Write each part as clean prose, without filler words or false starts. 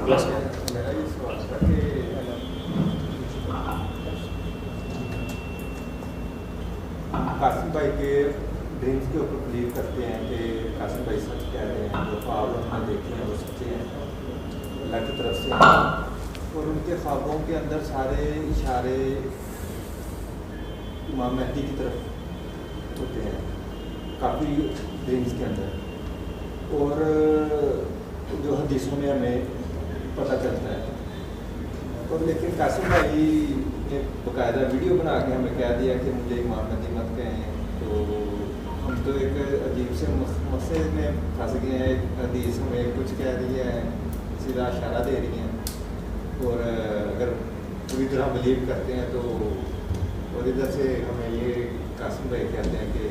Plus मेरा ये सवाल था कि कासिम भाई के ड्रीम्स के ऊपर बिलीव करते हैं कि कासिम भाई सच कह रहे हैं, जो ख्वाब उन्होंने देखे हैं वो सच्चे हैं, अल्लाह की तरफ से हैं, और उनके ख्वाबों के अंदर सारे इशारे इमाम मेहदी की तरफ होते हैं काफ़ी ड्रीम्स के अंदर, और जो हदीसों में हमें पता चलता है। और लेकिन कासिम भाई ने बाकायदा वीडियो बना के हमें कह दिया कि मुझे इमाम मेहदी मत कहें, तो हम तो एक अजीब से मसले में फंस गए हैं। एक हदीस हमें कुछ कह रही है, सीधा इशारा दे रही हैं, और अगर पूरी तरह बिलीव करते हैं तो, और इधर से हमें ये कासिम भाई कहते हैं कि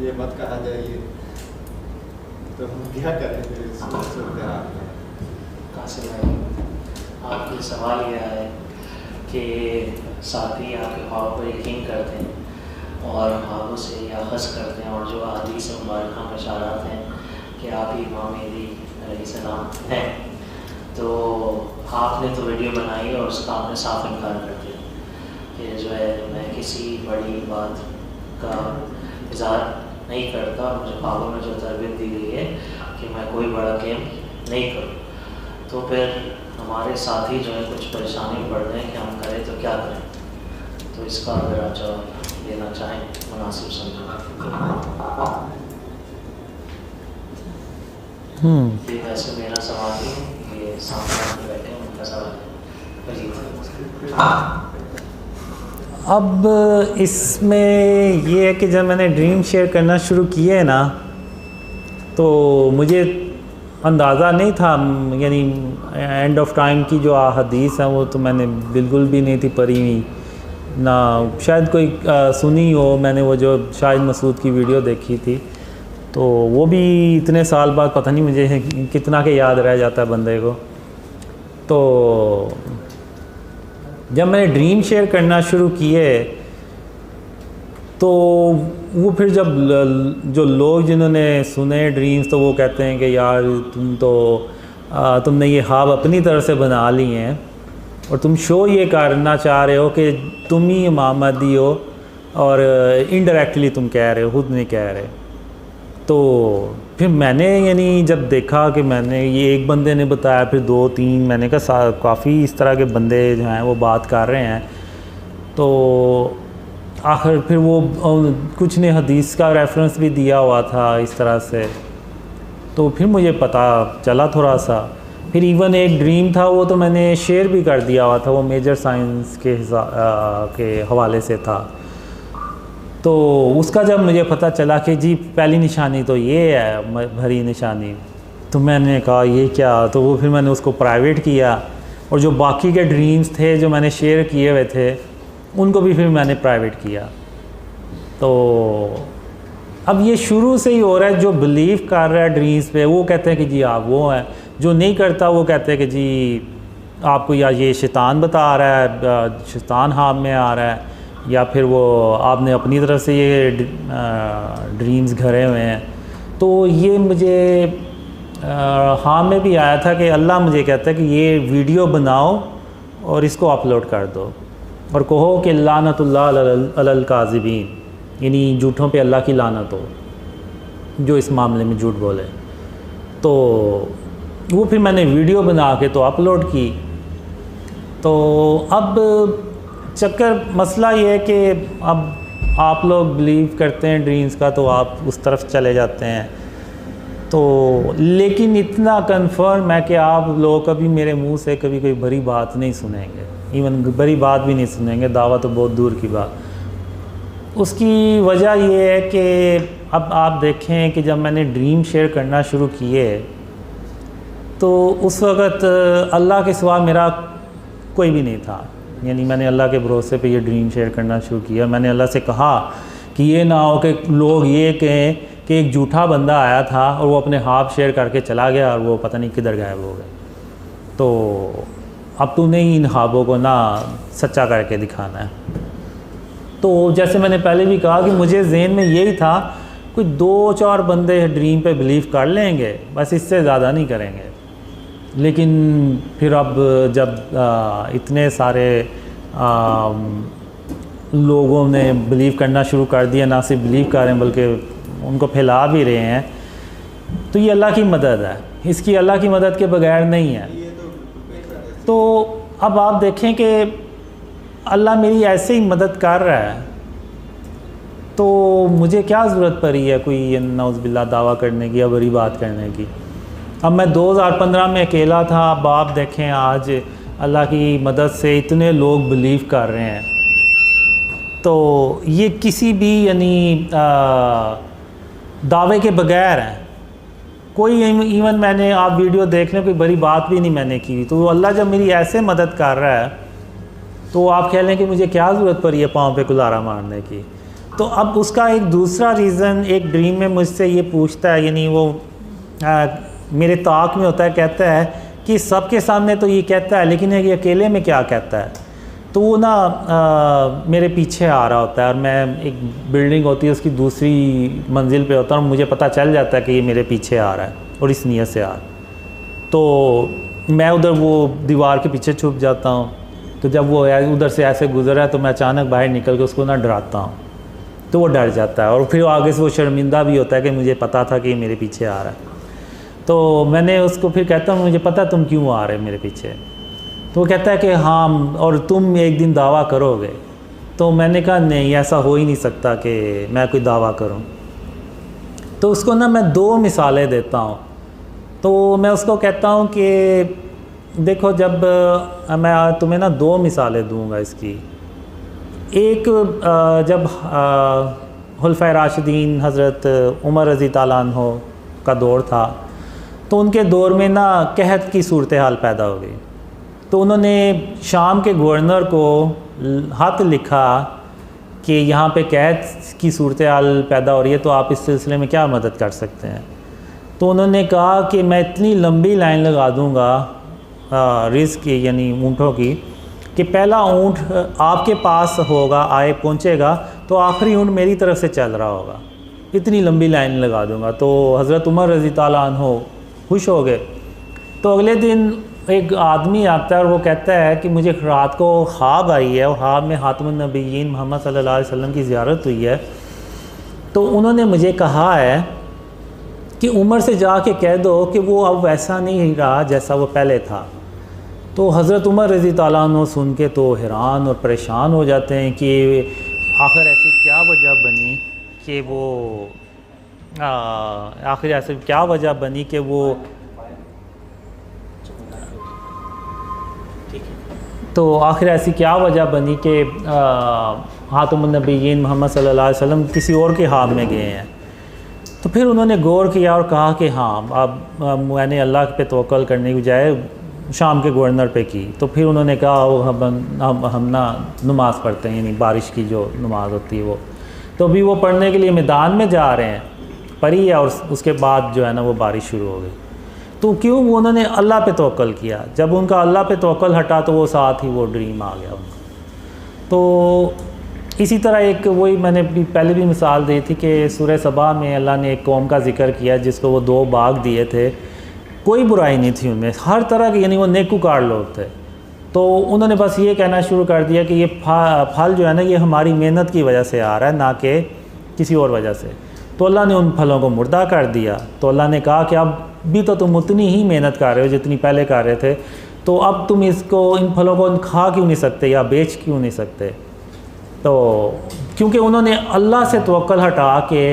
ये मत कहा जाइए, तो हम क्या करें फिर इस सूरत हाल में? कासिम भाई, आपके सवाल यह है कि साथी आपके ख्वाब पर यकीन करते हैं और ख्वाबों से या हंस करते हैं, और जो हदीस मुबारका में इशारात हैं कि आप ही इमाम मेहदी अलैहिस्सलाम हैं, तो आपने तो वीडियो बनाई और उसका आपने साफ इनकार कर दिया कि जो है मैं किसी बड़ी बात का इज़हार नहीं करता, और मुझे ख्वाबों में जो तरबियत दी गई है कि मैं कोई बड़ा गेम नहीं करूँ। तो फिर हमारे साथी जो है कुछ परेशानी में पड़ रहे हैं कि हम करें तो क्या करें, तो इसका अगर आप जवाब देना चाहें मुनासिब समझो। ये वैसे मेरा सवाल नहीं, ये सामने बैठे हैं उनका सवाल है। अब इसमें ये है कि जब मैंने ड्रीम शेयर करना शुरू किए ना, तो मुझे अंदाज़ा नहीं था, यानी एंड ऑफ टाइम की जो हदीस है वो तो मैंने बिल्कुल भी नहीं थी पढ़ी हुई ना, शायद कोई सुनी हो। मैंने वो जो शाहिद मसूद की वीडियो देखी थी, तो वो भी इतने साल बाद पता नहीं मुझे कितना के याद रह जाता है बंदे को। तो जब मैंने ड्रीम शेयर करना शुरू किए, तो वो फिर जब जो लोग जिन्होंने सुने ड्रीम्स, तो वो कहते हैं कि यार तुमने ये ख्वाब अपनी तरह से बना लिए हैं, और तुम शो ये करना चाह रहे हो कि तुम ही इमाम मेहदी हो, और इनडायरेक्टली तुम कह रहे हो, खुद नहीं कह रहे। तो फिर मैंने यानी जब देखा कि मैंने ये एक बंदे ने बताया, फिर 2-3 मैंने कहा काफ़ी इस तरह के बंदे जो हैं वो बात कर रहे हैं, तो आखिर फिर वो कुछ ने हदीस का रेफरेंस भी दिया हुआ था इस तरह से, तो फिर मुझे पता चला थोड़ा सा। फिर इवन एक ड्रीम था, वो तो मैंने शेयर भी कर दिया हुआ था, वो मेजर साइंस के हवाले से था। तो उसका जब मुझे पता चला कि जी पहली निशानी तो ये है भरी निशानी, तो मैंने कहा ये क्या, तो वो फिर मैंने उसको प्राइवेट किया, और जो बाकी के ड्रीम्स थे जो मैंने शेयर किए हुए थे उनको भी फिर मैंने प्राइवेट किया। तो अब ये शुरू से ही हो रहा है, जो बिलीव कर रहा है ड्रीम्स पे वो कहते हैं कि जी आप वो हैं, जो नहीं करता वो कहते हैं कि जी आपको या ये शैतान बता रहा है, शैतान हाथ में आ रहा है, या फिर वो आपने अपनी तरफ से ये ड्रीम्स घरे हुए हैं। तो ये मुझे हाँ में भी आया था कि अल्लाह मुझे कहता है कि ये वीडियो बनाओ और इसको अपलोड कर दो, और कहो कि लानतुल्लाह अलल काज़िबीन, यानी झूठों पे अल्लाह की लानत हो जो इस मामले में झूठ बोले। तो वो फिर मैंने वीडियो बना के तो अपलोड की। तो अब चक्कर मसला ये है कि अब आप लोग बिलीव करते हैं ड्रीम्स का, तो आप उस तरफ चले जाते हैं। तो लेकिन इतना कंफर्म है कि आप लोग कभी मेरे मुंह से कभी कोई बड़ी बात नहीं सुनेंगे, इवन बड़ी बात भी नहीं सुनेंगे, दावा तो बहुत दूर की बात। उसकी वजह ये है कि अब आप देखें कि जब मैंने ड्रीम शेयर करना शुरू किए, तो उस वक़्त अल्लाह के सिवा मेरा कोई भी नहीं था, यानी मैंने अल्लाह के भरोसे पे ये ड्रीम शेयर करना शुरू किया। मैंने अल्लाह से कहा कि ये ना हो कि लोग ये कहें कि एक झूठा बंदा आया था और वो अपने ख्वाब शेयर करके चला गया और वो पता नहीं किधर गायब हो गए। तो अब तूने ही इन ख्वाबों को ना सच्चा करके दिखाना है। तो जैसे मैंने पहले भी कहा कि मुझे जहन में यही था, कोई 2-4 बंदे ड्रीम पे बिलीव कर लेंगे, बस इससे ज़्यादा नहीं करेंगे। लेकिन फिर अब जब इतने सारे लोगों ने बिलीव करना शुरू कर दिया, ना सिर्फ बिलीव कर रहे हैं बल्कि उनको फैला भी रहे हैं, तो ये अल्लाह की मदद है, इसकी अल्लाह की मदद के बगैर नहीं है। तो अब आप देखें कि अल्लाह मेरी ऐसे ही मदद कर रहा है, तो मुझे क्या ज़रूरत पड़ी है कोई नौज़बिल्ला दावा करने की या बड़ी बात करने की। अब मैं 2015 में अकेला था, अब आप देखें आज अल्लाह की मदद से इतने लोग बिलीव कर रहे हैं। तो ये किसी भी दावे के बगैर है, कोई इवन मैंने आप वीडियो देख लें कोई बड़ी बात भी नहीं मैंने की, तो अल्लाह जब मेरी ऐसे मदद कर रहा है तो आप कह लें कि मुझे क्या ज़रूरत पड़ी है पाँव पे कुल्हाड़ा मारने की। तो अब उसका एक दूसरा रीज़न, एक ड्रीम में मुझसे ये पूछता है, यानी वो मेरे ताक में होता है, कहता है कि सबके सामने तो ये कहता है लेकिन ये अकेले में क्या कहता है। तो वो ना मेरे पीछे आ रहा होता है और मैं, एक बिल्डिंग होती है उसकी दूसरी मंजिल पे होता है और मुझे पता चल जाता है कि ये मेरे पीछे आ रहा है और इस नीयत से आ रहा है। तो मैं उधर वो दीवार के पीछे छुप जाता हूँ। तो जब वो उधर से ऐसे गुजरा है तो मैं अचानक बाहर निकल के उसको ना डराता हूँ, तो वो डर जाता है और फिर आगे से वो शर्मिंदा भी होता है कि मुझे पता था कि ये मेरे पीछे आ रहा है। तो मैंने उसको फिर कहता हूँ मुझे पता तुम क्यों आ रहे मेरे पीछे। तो वो कहता है कि हाँ, और तुम एक दिन दावा करोगे। तो मैंने कहा नहीं, ऐसा हो ही नहीं सकता कि मैं कोई दावा करूं। तो उसको ना मैं 2 मिसालें देता हूं। तो मैं उसको कहता हूं कि देखो, जब मैं तुम्हें ना 2 मिसालें दूंगा इसकी। एक, जब खुलफाए राशिदीन हज़रत उमर रज़ी ताला अन्हो का दौर था, तो उनके दौर में ना कहत की सूरत हाल पैदा हो गई। तो उन्होंने शाम के गवर्नर को ख़त लिखा कि यहाँ पे कहत की सूरत हाल पैदा हो रही है, तो आप इस सिलसिले में क्या मदद कर सकते हैं। तो उन्होंने कहा कि मैं इतनी लंबी लाइन लगा दूँगा रिस्क की, यानी ऊँटों की, कि पहला ऊँट आपके पास होगा, आए पहुँचेगा तो आखिरी ऊँट मेरी तरफ से चल रहा होगा, इतनी लंबी लाइन लगा दूँगा। तो हज़रत उमर रज़ी ताला अन्हो खुश हो गए। तो अगले दिन एक आदमी आता है और वो कहता है कि मुझे रात को ख्वाब आई है और ख्वाब में खातमुन नबीयीन मोहम्मद सल्लल्लाहु अलैहि वसल्लम की ज़ियारत हुई है। तो उन्होंने मुझे कहा है कि उमर से जाके कह दो कि वो अब वैसा नहीं रहा जैसा वो पहले था। तो हज़रत उमर रज़ी ताला अन्हु सुन के तो हैरान और परेशान हो जाते हैं कि आखिर ऐसी क्या वजह बनी कि वो आखिर ऐसी क्या वजह बनी कि वो, तो आखिर ऐसी क्या वजह बनी कि खातमुन नबीयीन मोहम्मद सल्लल्लाहु अलैहि वसल्लम किसी और के हाथ में गए हैं। तो फिर उन्होंने गौर किया और कहा कि हाँ, अब मैंने अल्लाह पे तवक्कल करने की बजाय शाम के गवर्नर पे की। तो फिर उन्होंने कहा हम ना नमाज़ पढ़ते हैं, यानी बारिश की जो नमाज़ होती है वो। तो अभी वो पढ़ने के लिए मैदान में जा रहे हैं, पढ़ी है, और उसके बाद जो है ना वो बारिश शुरू हो गई। तो क्यों उन्होंने अल्लाह पे तवक्कल किया। जब उनका अल्लाह पे तवक्कल हटा तो वो साथ ही वो ड्रीम आ गया उनका। तो इसी तरह एक वही मैंने पहले भी मिसाल दी थी कि सूरह सबा में अल्लाह ने एक कौम का जिक्र किया जिसको वो 2 बाग दिए थे, कोई बुराई नहीं थी उनमें, हर तरह के, यानी वो नेकुकार लोग थे। तो उन्होंने बस ये कहना शुरू कर दिया कि ये फल जो है ना ये हमारी मेहनत की वजह से आ रहा है, ना कि किसी और वजह से। तो अल्लाह ने उन फलों को मुर्दा कर दिया। तो अल्लाह ने कहा कि अब भी तो तुम उतनी ही मेहनत कर रहे हो जितनी पहले कर रहे थे, तो अब तुम इसको, इन फलों को खा क्यों नहीं सकते या बेच क्यों नहीं सकते। तो क्योंकि उन्होंने अल्लाह से तवक्कल हटा के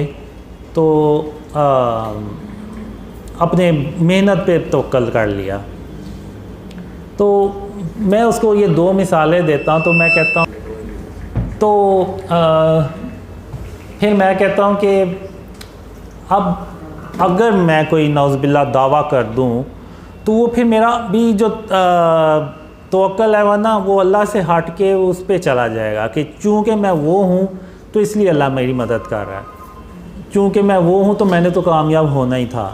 तो अपने मेहनत पे तवक्कल कर लिया। तो मैं उसको ये 2 मिसालें देता हूँ। तो मैं कहता हूँ, तो फिर मैं कहता हूँ कि अब अगर मैं कोई नौज़बिल्ला दावा कर दूँ तो वो फिर मेरा भी जो तवक्कल है वह ना वो अल्लाह से हट के उस पे चला जाएगा कि चूँकि मैं वो हूँ तो इसलिए अल्लाह मेरी मदद कर रहा है, चूँकि मैं वो हूँ तो मैंने तो कामयाब होना ही था,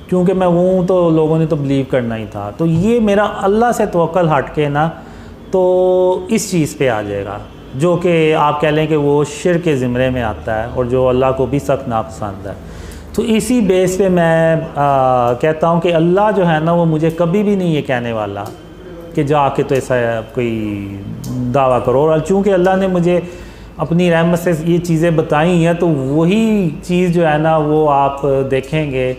क्योंकि मैं वो हूँ तो लोगों ने तो बिलीव करना ही था। तो ये मेरा अल्लाह से तवक्कल हट के ना तो इस चीज़ पे आ जाएगा जो कि आप कह लें कि वो शिर्क के ज़िम्रे में आता है और जो अल्लाह को भी सख्त नापसंद है। तो इसी बेस पे मैं कहता हूँ कि अल्लाह जो है ना वो मुझे कभी भी नहीं ये कहने वाला कि जाके तो ऐसा कोई दावा करो। और चूँकि अल्लाह ने मुझे अपनी रहमत से ये चीज़ें बताई हैं तो वही चीज़ जो है ना वो आप देखेंगे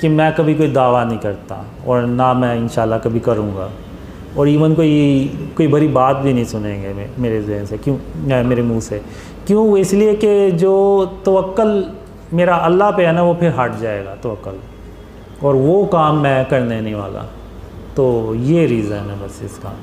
कि मैं कभी कोई दावा नहीं करता और ना मैं इंशाल्लाह कभी करूँगा। और इवन कोई बड़ी बात भी नहीं सुनेंगे मेरे ज़हन से, क्यों, मेरे मुंह से। क्यों? इसलिए कि जो तवक्कल मेरा अल्लाह पे है ना वो फिर हट जाएगा तवक्कल, और वो काम मैं करने नहीं वाला। तो ये रीज़न है बस इसका।